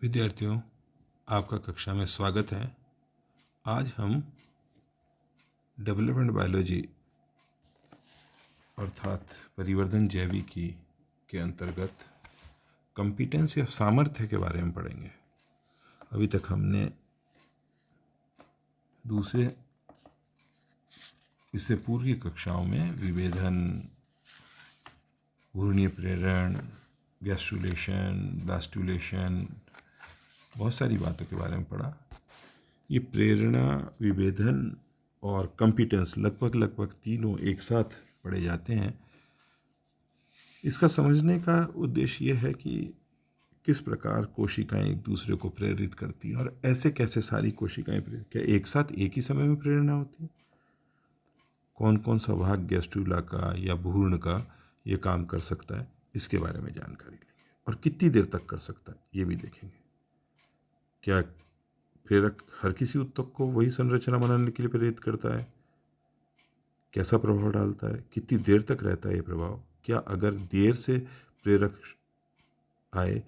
विद्यार्थियों, आपका कक्षा में स्वागत है। आज हम डेवलपमेंट बायोलॉजी अर्थात परिवर्धन जैविकी के अंतर्गत कंपिटेंस या सामर्थ्य के बारे में पढ़ेंगे। अभी तक हमने इससे पूर्व की कक्षाओं में विभेदन, घूर्णीय प्रेरण, गैस्ट्रुलेशन, ब्लास्टुलेशन, बहुत सारी बातों के बारे में पढ़ा। ये प्रेरणा, विभेदन और कंपिटेंस लगभग तीनों एक साथ पढ़े जाते हैं। इसका समझने का उद्देश्य यह है कि किस प्रकार कोशिकाएं एक दूसरे को प्रेरित करती हैं और ऐसे कैसे सारी कोशिकाएं प्रेरित, क्या एक साथ एक ही समय में प्रेरणा होती है? कौन कौन सा भाग गैस्ट्रुला का या भ्रूण का ये काम कर सकता है, इसके बारे में जानकारी लेंगे। और कितनी देर तक कर सकता है ये भी देखेंगे। क्या प्रेरक हर किसी ऊतक को वही संरचना बनाने के लिए प्रेरित करता है? कैसा प्रभाव डालता है? कितनी देर तक रहता है ये प्रभाव? क्या अगर देर से प्रेरक आए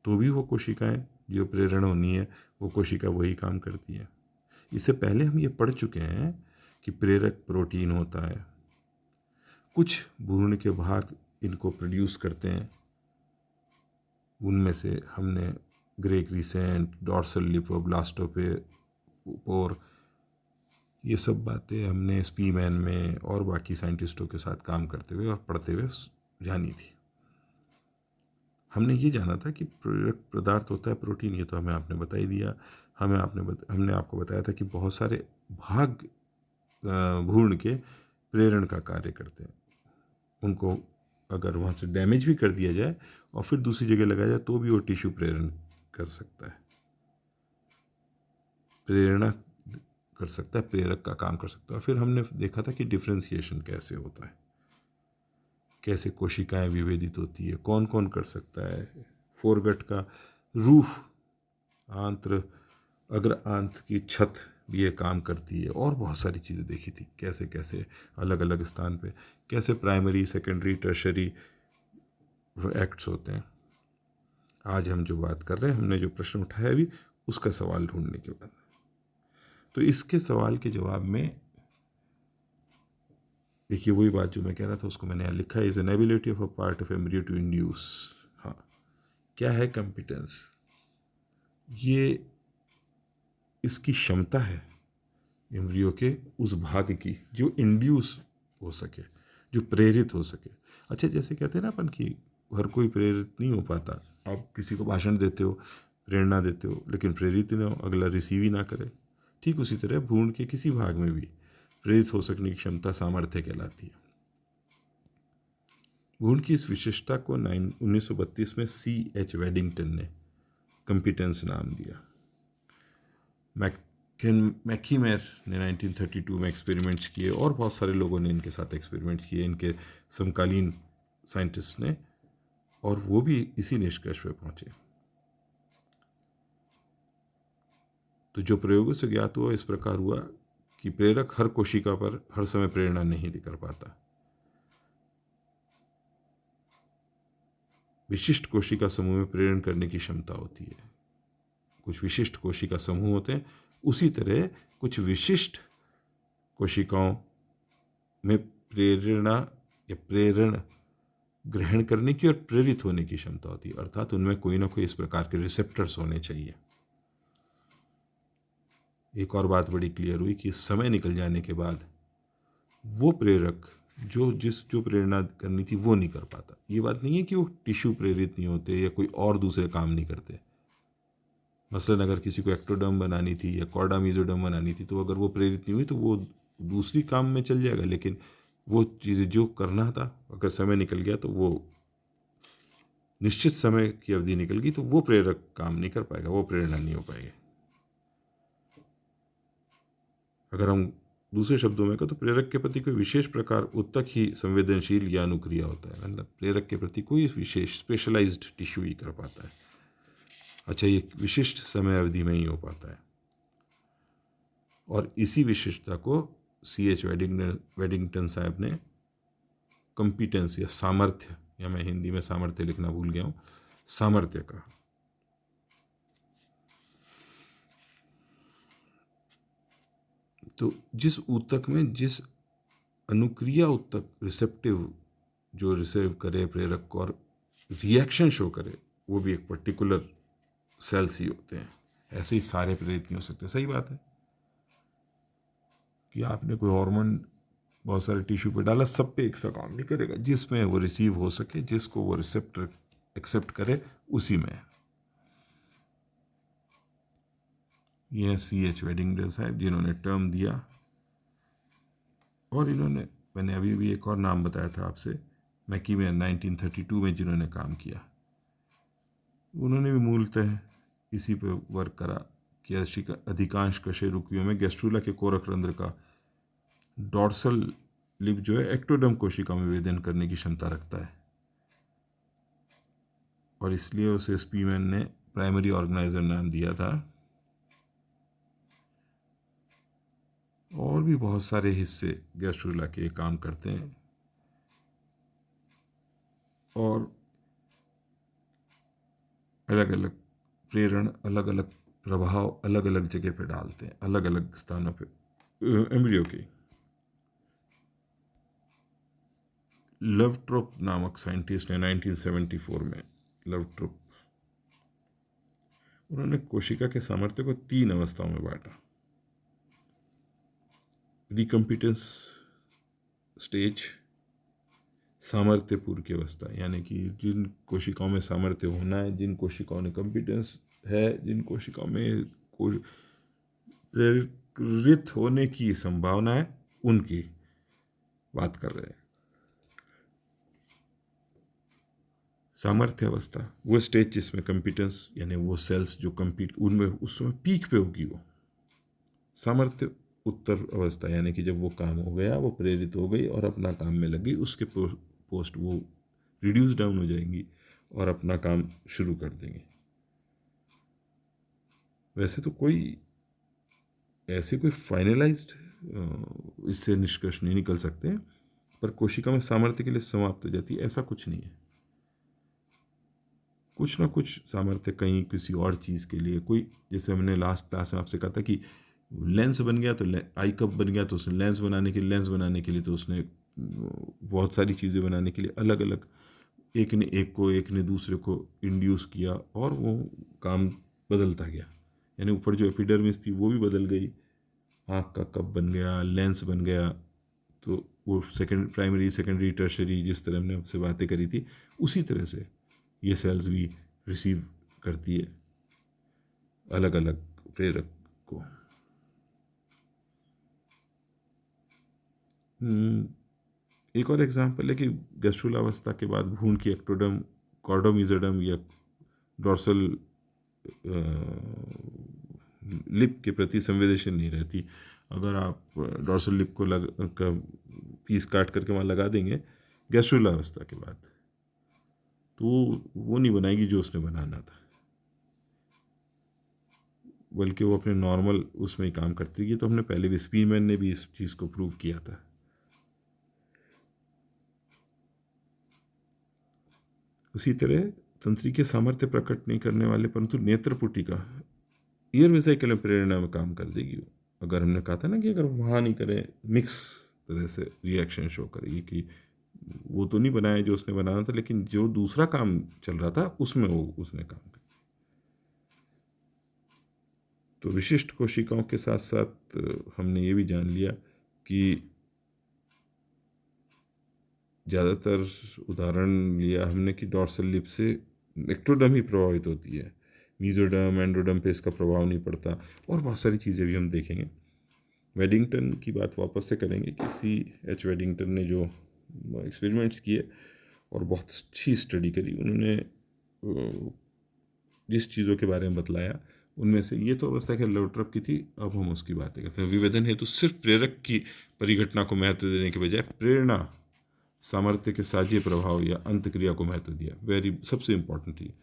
तो भी वो कोशिकाएं जो प्रेरण होनी है वो कोशिका वही काम करती है? इससे पहले हम ये पढ़ चुके हैं कि प्रेरक प्रोटीन होता है, कुछ भ्रूण के भाग इनको प्रोड्यूस करते हैं। उनमें से हमने ग्रेक रिसेंट, डॉर्सल लिपोब्लास्टोपोर, ये सब बातें हमने स्पीमैन में और बाकी साइंटिस्टों के साथ काम करते हुए और पढ़ते हुए जानी थी। हमने ये जाना था कि प्रेरक पदार्थ होता है प्रोटीन, ये तो हमें आपने बता ही दिया। हमने आपको बताया था कि बहुत सारे भाग भ्रूण के प्रेरण का कार्य करते हैं। उनको अगर वहाँ से डैमेज भी कर दिया जाए और फिर दूसरी जगह लगाया जाए तो भी वो टिश्यू प्रेरण कर सकता है, प्रेरणा कर सकता है, प्रेरक का काम कर सकता है। फिर हमने देखा था कि डिफ्रेंसिएशन कैसे होता है, कैसे कोशिकाएं विभेदित होती है, कौन कौन कर सकता है। फोरगट का रूफ, आंत्र अग्र आंत की छत भी ये काम करती है, और बहुत सारी चीज़ें देखी थी कैसे कैसे अलग अलग स्थान पे कैसे प्राइमरी, सेकेंडरी, टर्शरी एक्ट्स होते हैं। आज हम जो बात कर रहे हैं, हमने जो प्रश्न उठाया अभी, उसका सवाल ढूंढने के बाद, तो इसके सवाल के जवाब में देखिए वही बात जो मैं कह रहा था उसको मैंने यहाँ लिखा है, is an ability of a part of embryo to induce. हाँ, क्या है कंपिटेंस? ये इसकी क्षमता है एम्ब्रियो के उस भाग की जो इंड्यूस हो सके, जो प्रेरित हो सके। अच्छा, जैसे कहते हैं ना अपन कि हर कोई प्रेरित नहीं हो पाता। आप किसी को भाषण देते हो, प्रेरणा देते हो, लेकिन प्रेरित ना हो, अगला रिसीव ही ना करे। ठीक उसी तरह भ्रूण के किसी भाग में भी प्रेरित हो सकने की क्षमता सामर्थ्य कहलाती है। भ्रूण की इस विशेषता को 1932 में C.H. वेडिंगटन ने कंपिटेंस नाम दिया। मैकीमेर ने 1932 में एक्सपेरिमेंट्स किए और बहुत सारे लोगों ने इनके साथ एक्सपेरिमेंट्स किए, इनके समकालीन साइंटिस्ट ने, और वो भी इसी निष्कर्ष पे पहुंचे। तो जो प्रयोगों से ज्ञात हुआ इस प्रकार हुआ कि प्रेरक हर कोशिका पर हर समय प्रेरणा नहीं कर पाता। विशिष्ट कोशिका समूह में प्रेरण करने की क्षमता होती है। कुछ विशिष्ट कोशिका समूह होते हैं, उसी तरह कुछ विशिष्ट कोशिकाओं में प्रेरणा या प्रेरण ग्रहण करने की और प्रेरित होने की क्षमता होती है, अर्थात उनमें कोई ना कोई इस प्रकार के रिसेप्टर्स होने चाहिए। एक और बात बड़ी क्लियर हुई कि समय निकल जाने के बाद वो प्रेरक जो प्रेरणा करनी थी वो नहीं कर पाता। ये बात नहीं है कि वो टिश्यू प्रेरित नहीं होते या कोई और दूसरे काम नहीं करते। मसलन अगर किसी को एक्टोडर्म बनानी थी या कॉर्डा मेसोडर्म बनानी थी, तो अगर वो प्रेरित नहीं हुई तो वो दूसरी काम में चल जाएगा, लेकिन वो चीज़ें जो करना था अगर समय निकल गया तो वो निश्चित समय की अवधि निकल गई तो वो प्रेरक काम नहीं कर पाएगा, वो प्रेरणा नहीं हो पाएगी। अगर हम दूसरे शब्दों में कहें तो प्रेरक के प्रति कोई विशेष प्रकार ऊतक ही संवेदनशील या अनुक्रिया होता है, मतलब प्रेरक के प्रति कोई विशेष स्पेशलाइज्ड टिश्यू ही कर पाता है। अच्छा, ये विशिष्ट समय अवधि में ही हो पाता है, और इसी विशिष्टता को C.H. वेडिंगटन साहब ने कंपिटेंस या सामर्थ्य, या मैं हिंदी में सामर्थ्य लिखना भूल गया हूँ, सामर्थ्य कहा। तो जिस ऊतक में जिस अनुक्रिया ऊतक रिसेप्टिव जो रिसीव करे प्रेरक को और रिएक्शन शो करे, वो भी एक पर्टिकुलर सेल्स ही होते हैं। ऐसे ही सारे प्रेरित नहीं हो सकते। सही बात है कि आपने कोई हार्मोन बहुत सारे टिश्यू पे डाला, सब पे एक सा काम नहीं करेगा। जिसमें वो रिसीव हो सके, जिसको वो रिसेप्टर एक्सेप्ट करे, उसी में। ये C.H. वेडिंगडल साहब जिन्होंने टर्म दिया, और इन्होंने, मैंने अभी भी एक और नाम बताया था आपसे, मैकीमियन 1932 में जिन्होंने काम किया, उन्होंने भी मूलतः इसी पे वर्क करा कि अधिकांश कशेरुकियों में गैस्ट्रुला के कोरक रंध्र का डॉर्सल लिप जो है एक्टोडर्म कोशिका में वेदन करने की क्षमता रखता है, और इसलिए उसे स्पीमैन ने प्राइमरी ऑर्गेनाइजर नाम दिया था। और भी बहुत सारे हिस्से गैस्ट्रुला के काम करते हैं, और अलग अलग प्रेरण, अलग अलग प्रभाव अलग अलग जगह पे डालते हैं, अलग अलग स्थानों पे एम्ब्रियो के। लवट्रोप नामक साइंटिस्ट ने 1974 में, लवट्रोप, उन्होंने कोशिका के सामर्थ्य को 3 अवस्थाओं में बांटा। रिकम्पिटेंस स्टेज, सामर्थ्यपूर्ण की अवस्था, यानी कि जिन कोशिकाओं में सामर्थ्य होना है, जिन कोशिकाओं ने कम्पिटेंस है, जिन कोशिकाओं में प्रेरित होने की संभावना है, उनकी बात कर रहे हैं। सामर्थ्य अवस्था वो स्टेज जिसमें कम्पिटेंस, यानी वो सेल्स जो कम्पीट, उनमें उस समय पीक पे होगी वो। सामर्थ्य उत्तर अवस्था, यानी कि जब वो काम हो गया, वो प्रेरित हो गई और अपना काम में लग गई, उसके पोस्ट वो रिड्यूस डाउन हो जाएंगी और अपना काम शुरू कर देंगे। वैसे तो कोई ऐसे कोई फाइनलाइज्ड इससे निष्कर्ष नहीं निकल सकते, पर कोशिका में सामर्थ्य के लिए समाप्त हो जाती है, ऐसा कुछ नहीं है। कुछ ना कुछ सामर्थ्य कहीं किसी और चीज़ के लिए, कोई, जैसे हमने लास्ट क्लास में आपसे कहा था कि लेंस बन गया तो आई कप बन गया, तो उसने लेंस बनाने के लिए तो उसने बहुत सारी चीज़ें बनाने के लिए अलग अलग, एक ने एक को, एक ने दूसरे को इंड्यूस किया, और वो काम बदलता गया। यानी ऊपर जो एपिडर्मिस थी वो भी बदल गई, आँख का कप बन गया, लेंस बन गया। तो वो प्राइमरी सेकेंडरी टर्शरी जिस तरह हमने आपसे बातें करी थी, उसी तरह से ये सेल्स भी रिसीव करती है अलग अलग प्रेरक को। एक और एग्जांपल है कि गैस्ट्रुलावस्था के बाद भ्रूण की एक्टोडर्म, कॉर्डोमिजोडर्म या डॉर्सल लिप के प्रति संवेदनशील नहीं रहती। अगर आप डॉर्सल लिप को पीस काट करके वहाँ लगा देंगे गैस्ट्रुलावस्था के बाद, तो वो नहीं बनाएगी जो उसने बनाना था, बल्कि वो अपने नॉर्मल उसमें ही काम करती है। तो हमने पहले भी, स्पीमैन ने भी इस चीज़ को प्रूव किया था। उसी तरह तंत्री के सामर्थ्य प्रकट नहीं करने वाले परंतु नेत्र पुटिका, ईयर वेसिकल में प्रेरणा में काम कर देगी वो। अगर हमने कहा था ना कि अगर वहाँ नहीं करें, मिक्स तरह से रिएक्शन शो करेगी कि वो तो नहीं बनाया जो उसने बनाना था, लेकिन जो दूसरा काम चल रहा था उसमें वो उसने काम किया। तो विशिष्ट कोशिकाओं के साथ साथ हमने ये भी जान लिया कि ज़्यादातर उदाहरण लिया हमने कि डॉर्सल लिप से एक्टोडर्म ही प्रभावित होती है, मीजोडर्म एंडोडर्म पे इसका प्रभाव नहीं पड़ता, और बहुत सारी चीज़ें भी हम देखेंगे। वेडिंगटन की बात वापस से करेंगे कि C.H. वेडिंगटन ने जो एक्सपेरिमेंट्स किए और बहुत अच्छी स्टडी करी, उन्होंने जिस चीज़ों के बारे में बतलाया उनमें से ये तो अवस्था के लवट्रप की थी। अब हम उसकी बातें करते हैं। विभेदन हेतु सिर्फ प्रेरक की परिघटना को महत्व देने के बजाय प्रेरणा, सामर्थ्य के साझे प्रभाव या अंतक्रिया को महत्व दिया। सबसे इम्पोर्टेंट थी।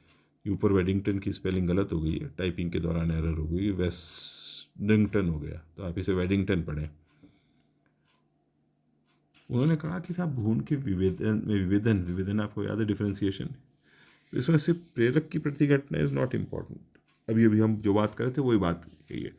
ऊपर वेडिंगटन की स्पेलिंग गलत हो गई है, टाइपिंग के दौरान एरर हो गई, वेस्टिंगटन हो गया, तो आप इसे वेडिंगटन पढ़ें। उन्होंने कहा कि साहब भ्रूण के विभेदन आपको याद है, डिफरेंशिएशन, तो इसमें सिर्फ प्रेरक की प्रतिघटना इज नॉट इम्पॉर्टेंट। अभी अभी हम जो बात कर रहे थे वही बात कही है।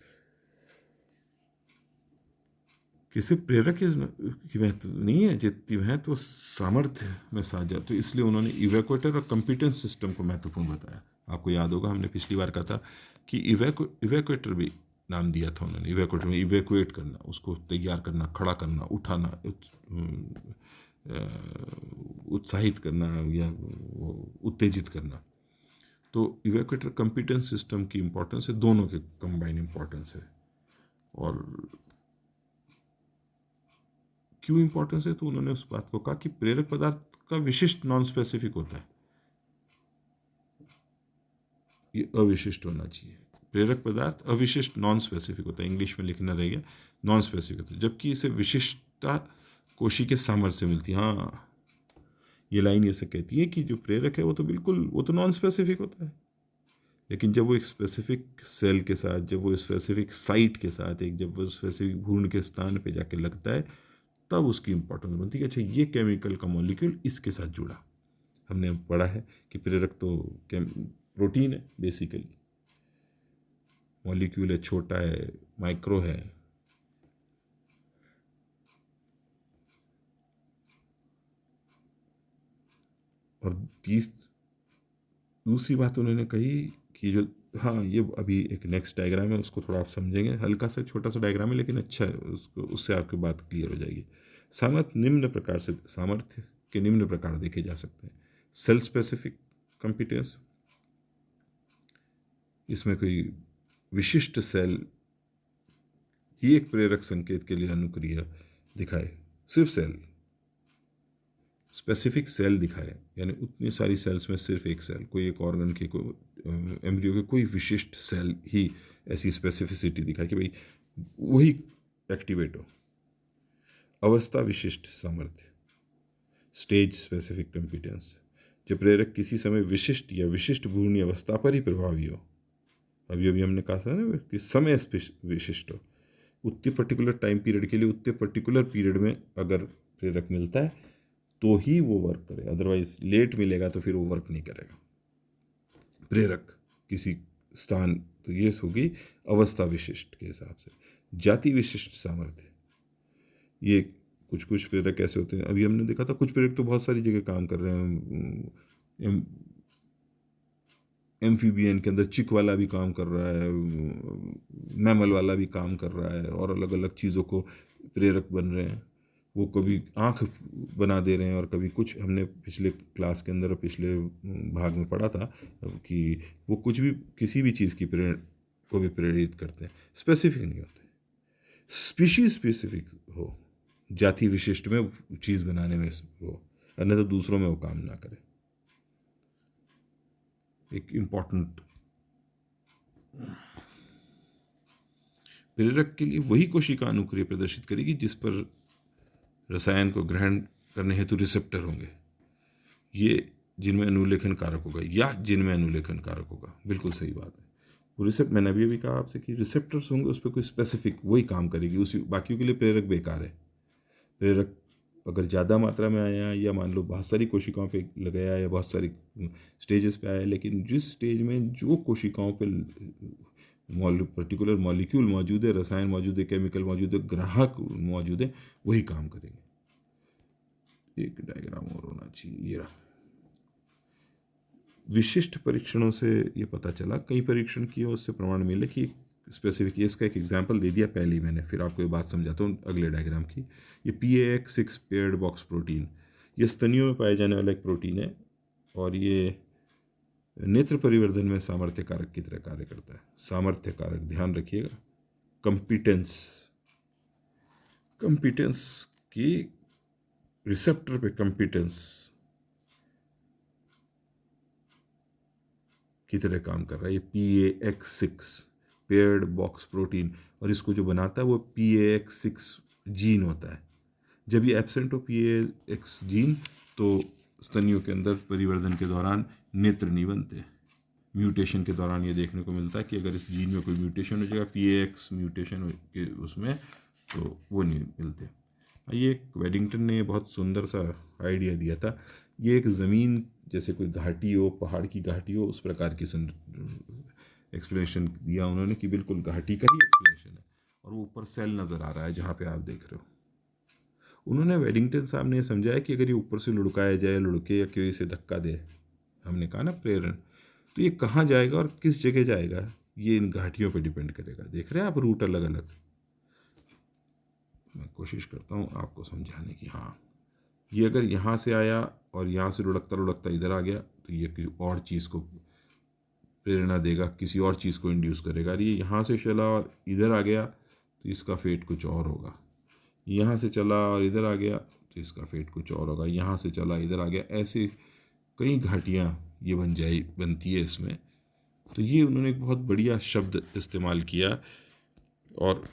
कि सिर्फ प्रेरक की महत्व नहीं है, जितनी महत्व सामर्थ्य में साझा। तो इसलिए उन्होंने इवैक्यूएटर और कंपिटेंस सिस्टम को महत्वपूर्ण बताया। आपको याद होगा हमने पिछली बार कहा था कि इवैक्यूएटर भी नाम दिया था उन्होंने। इवैक्यूएटर में इवैक्यूएट करना, उसको तैयार करना, खड़ा करना, उठाना, उत्साहित करना या उत्तेजित करना। तो इवैक्यूएटर कंपिटेंस सिस्टम की इंपॉर्टेंस है, दोनों के कंबाइन इंपॉर्टेंस है। और क्यों इंपॉर्टेंस है, तो उन्होंने उस बात को कहा कि प्रेरक पदार्थ का विशिष्ट नॉन स्पेसिफिक होता है, ये अविशिष्ट होना चाहिए। प्रेरक पदार्थ अविशिष्ट नॉन स्पेसिफिक होता है, इंग्लिश में लिखना रहेगा नॉन स्पेसिफिक होता है, जबकि इसे विशिष्टता कोशी के सामर्थ्य से मिलती है। हाँ, ये लाइन ये से कहती है कि जो प्रेरक है वो तो बिल्कुल, वो तो नॉन स्पेसिफिक होता है, लेकिन जब वो एक स्पेसिफिक सेल के साथ, जब वो स्पेसिफिक साइट के साथ, एक जब वो स्पेसिफिक भ्रूण के स्थान पे जाके लगता है, तब उसकी इंपॉर्टेंस बनती है कि अच्छा ये केमिकल का मॉलिक्यूल इसके साथ जुड़ा। हमने पढ़ा है कि प्रेरक तो प्रोटीन है बेसिकली, मॉलिक्यूल है, छोटा है, माइक्रो है। और दूसरी बात उन्होंने कही कि जो, हाँ ये अभी एक नेक्स्ट डायग्राम है, उसको थोड़ा आप समझेंगे, हल्का सा छोटा सा डायग्राम है लेकिन अच्छा है, उसको उससे आपकी बात क्लियर हो जाएगी। सामर्थ्य के निम्न प्रकार देखे जा सकते हैं। सेल स्पेसिफिक कंपिटेंस, इसमें कोई विशिष्ट सेल ही एक प्रेरक संकेत के लिए अनुक्रिया दिखाए, सिर्फ सेल, स्पेसिफिक सेल दिखाए, यानी उतनी सारी सेल्स में सिर्फ एक सेल, कोई एक ऑर्गन के, कोई एम्ब्रियो के कोई विशिष्ट सेल ही ऐसी स्पेसिफिसिटी दिखाए कि भाई वही एक्टिवेट हो। अवस्था विशिष्ट सामर्थ्य, स्टेज स्पेसिफिक कंपिटेंस, जब प्रेरक किसी समय विशिष्ट या विशिष्ट भ्रूणीय अवस्था पर ही प्रभावी हो। अभी अभी हमने कहा था ना कि समय विशिष्ट हो, उतने पर्टिकुलर टाइम पीरियड के लिए, उतने पर्टिकुलर पीरियड में अगर प्रेरक मिलता है तो ही वो वर्क करे, अदरवाइज लेट मिलेगा तो फिर वो वर्क नहीं करेगा। प्रेरक किसी स्थान, तो ये होगी अवस्था विशिष्ट के हिसाब से। जाति विशिष्ट सामर्थ्य, ये कुछ कुछ प्रेरक ऐसे होते हैं, अभी हमने देखा था कुछ प्रेरक तो बहुत सारी जगह काम कर रहे हैं। एम्फीबियन के अंदर चिक वाला भी काम कर रहा है, मैमल वाला भी काम कर रहा है, और अलग अलग चीज़ों को प्रेरक बन रहे हैं। वो कभी आँख बना दे रहे हैं, और कभी कुछ, हमने पिछले क्लास के अंदर पिछले भाग में पढ़ा था कि वो कुछ भी, किसी भी चीज़ की को भी प्रेरित करते हैं। स्पेसिफिक नहीं होते, स्पीशीज स्पेसिफिक हो, जाति विशिष्ट में चीज़ बनाने में हो, अन्यथा दूसरों में वो काम ना करे। एक इम्पॉर्टेंट, प्रेरक के लिए वही कोशिका अनुक्रिया प्रदर्शित करेगी जिस पर रसायन को ग्रहण करने हेतु रिसेप्टर होंगे, ये जिनमें अनुलेखन कारक होगा या जिनमें अनुलेखन कारक होगा। बिल्कुल सही बात है। वो मैंने अभी कहा आपसे कि रिसेप्टर्स होंगे, उस पर कोई स्पेसिफिक वही काम करेगी, उसी, बाकियों के लिए प्रेरक बेकार है। प्रेरक अगर ज़्यादा मात्रा में आया, या मान लो बहुत सारी कोशिकाओं पे लगाया, या बहुत सारी स्टेजेस पे आया, लेकिन जिस स्टेज में जो कोशिकाओं पे पर्टिकुलर मॉलिक्यूल मौजूद है, रसायन मौजूद है, केमिकल मौजूद है, ग्राहक मौजूद है, वही काम करेंगे। एक डायग्राम और होना चाहिए, ये रहा। विशिष्ट परीक्षणों से ये पता चला, कई परीक्षण किए, उससे प्रमाण मिले कि स्पेसिफिक, इसका एक एग्जांपल दे दिया पहले ही मैंने, फिर आपको ये बात समझाता हूँ अगले डायग्राम की। ये PAX6 पेयर्ड बॉक्स प्रोटीन, ये स्तनियों में पाए जाने वाला एक प्रोटीन है, और ये नेत्र परिवर्धन में सामर्थ्य कारक की तरह कार्य करता है। सामर्थ्य कारक, ध्यान रखिएगा, कंपिटेंस की रिसेप्टर पे कंपिटेंस की तरह काम कर रहा है। ये PAX6 पेयर्ड बॉक्स प्रोटीन, और इसको जो बनाता है वो PAX6 जीन होता है। जब ये एब्सेंट हो PAX जीन, तो स्तनियों के अंदर परिवर्धन के दौरान नेत्र नहीं बनते। म्यूटेशन के दौरान ये देखने को मिलता है कि अगर इस जीन में कोई म्यूटेशन हो जाएगा, PAX म्यूटेशन के उसमें, तो वो नहीं मिलते। ये एक वेडिंगटन ने बहुत सुंदर सा आइडिया दिया था। ये एक ज़मीन जैसे कोई घाटी हो, पहाड़ की घाटी हो, उस प्रकार की एक्सप्लेनेशन दिया उन्होंने कि बिल्कुल घाटी का ही एक्सप्लेनेशन है। और वो ऊपर सेल नज़र आ रहा है जहाँ पे आप देख रहे हो। उन्होंने वेडिंगटन साहब ने समझाया कि अगर ये ऊपर से लुढ़काया जाए, लुढ़के या कोई इसे धक्का दे, हमने कहा ना प्रेरण, तो ये कहाँ जाएगा और किस जगह जाएगा, ये इन घाटियों पे डिपेंड करेगा। देख रहे हैं आप रूट अलग अलग। मैं कोशिश करता हूँ आपको समझाने की। हाँ, ये अगर यहाँ से आया और यहाँ से लुढ़कता लुढ़कता इधर आ गया तो ये किसी और चीज़ को प्रेरणा देगा, किसी और चीज़ को इंड्यूस करेगा। और ये यहाँ से चला और इधर आ गया तो इसका फेट कुछ और होगा। यहाँ से चला और इधर आ गया तो इसका फेट कुछ और होगा। यहाँ से चला इधर आ गया, ऐसे कई घाटियाँ ये बनती है इसमें। तो ये उन्होंने एक बहुत बढ़िया शब्द इस्तेमाल किया और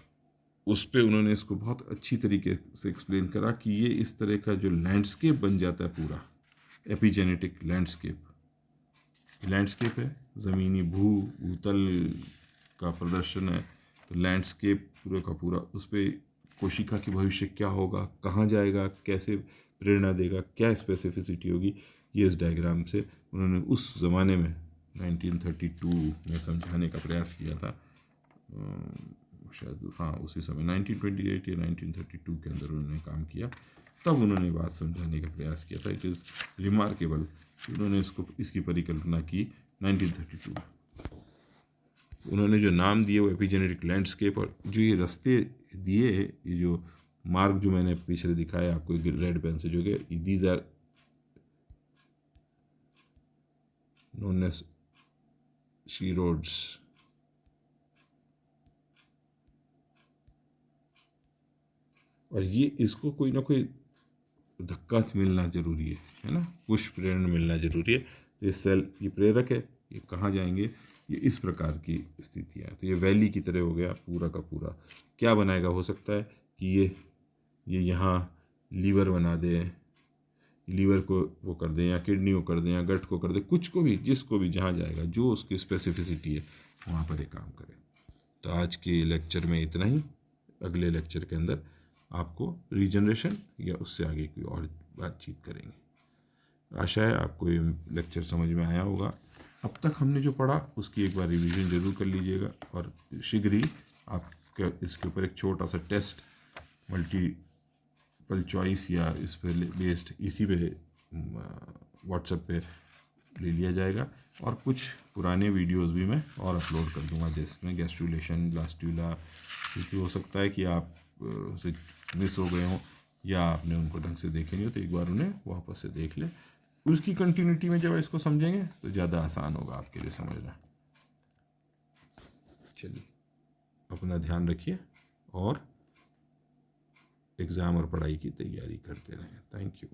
उस पर उन्होंने इसको बहुत अच्छी तरीके से एक्सप्लेन करा कि ये इस तरह का जो लैंडस्केप बन जाता है पूरा, एपिजेनेटिक लैंडस्केप है, ज़मीनी भूतल का प्रदर्शन है। तो लैंडस्केप पूरे का पूरा, उस पर कोशिका की भविष्य क्या होगा, कहाँ जाएगा, कैसे प्रेरणा देगा, क्या स्पेसिफिसिटी होगी, ये इस डायग्राम से उन्होंने उस ज़माने में 1932 में समझाने का प्रयास किया था। शायद हाँ उसी समय 1928 या 1932 के अंदर उन्होंने काम किया, तब उन्होंने बात समझाने का प्रयास किया था। इट इज़ रिमार्केबल कि उन्होंने इसकी परिकल्पना की 1932। उन्होंने जो नाम दिए वो एपिजेनेटिक लैंडस्केप, और जो ये रास्ते दिए, ये जो मार्ग जो मैंने पिछले दिखाया आपको रेड पेन से, जो कि these are known as she roads. और ये इसको कोई ना कोई धक्का मिलना ज़रूरी है ना, पुश प्रेरणा मिलना ज़रूरी है। तो ये सेल, ये प्रेरक है, ये कहाँ जाएंगे, ये इस प्रकार की स्थितियाँ हैं। तो ये वैली की तरह हो गया पूरा का पूरा। क्या बनाएगा, हो सकता है कि ये यहाँ लीवर बना दे, लीवर को वो कर दें, या किडनी को कर दें, या गट को कर दें, कुछ को भी, जिसको भी जहाँ जाएगा, जो उसकी स्पेसिफिसिटी है वहाँ पर ये काम करे। तो आज के लेक्चर में इतना ही। अगले लेक्चर के अंदर आपको रीजनरेशन या उससे आगे कोई और बातचीत करेंगे। आशा है आपको ये लेक्चर समझ में आया होगा। अब तक हमने जो पढ़ा उसकी एक बार रिवीजन ज़रूर कर लीजिएगा, और शीघ्र ही आपका इसके ऊपर एक छोटा सा टेस्ट, मल्टीपल चॉइस या इस पर बेस्ड, इसी पे व्हाट्सएप पे ले लिया जाएगा। और कुछ पुराने वीडियोस भी मैं और अपलोड कर दूंगा, जिसमें गैस्ट्रुलेशन, ब्लास्टुला, क्योंकि हो सकता है कि आप से मिस हो गए हों या आपने उनको ढंग से देखे नहीं हो, तो एक बार उन्हें वापस से देख लें। उसकी कंटिन्यूटी में जब इसको समझेंगे तो ज़्यादा आसान होगा आपके लिए समझना। चलिए, अपना ध्यान रखिए और एग्ज़ाम और पढ़ाई की तैयारी करते रहें। Thank you.